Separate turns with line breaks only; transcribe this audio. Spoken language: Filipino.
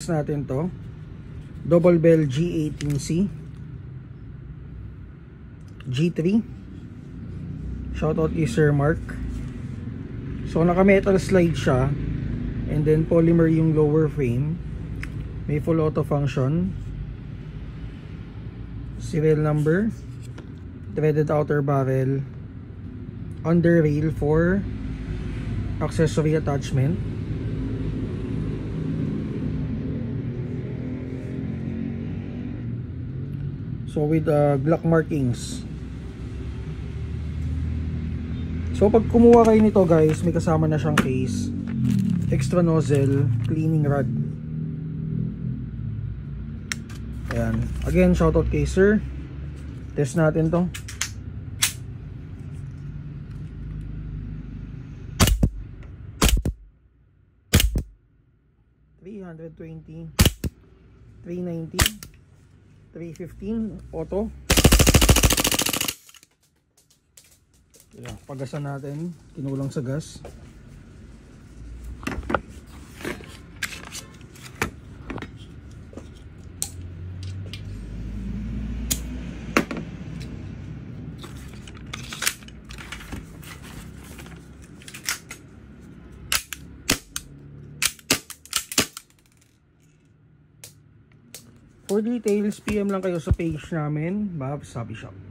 Natin to double bell G18C G3. Shoutout kay Sir Mark. So naka metal slide siya, and then polymer yung lower frame, may full auto function, serial number, threaded outer barrel, under rail for accessory attachment. So with Glock markings. So pag kumuha kayo nito guys, may kasama na siyang case, extra nozzle, cleaning rod. Ayan. Again, shoutout kay Sir. Test natin to. $320, $390, $315 auto. Kaya pagasan natin, kinulang sa gas. For details, PM lang kayo sa page namin, Babs Hobby Shop.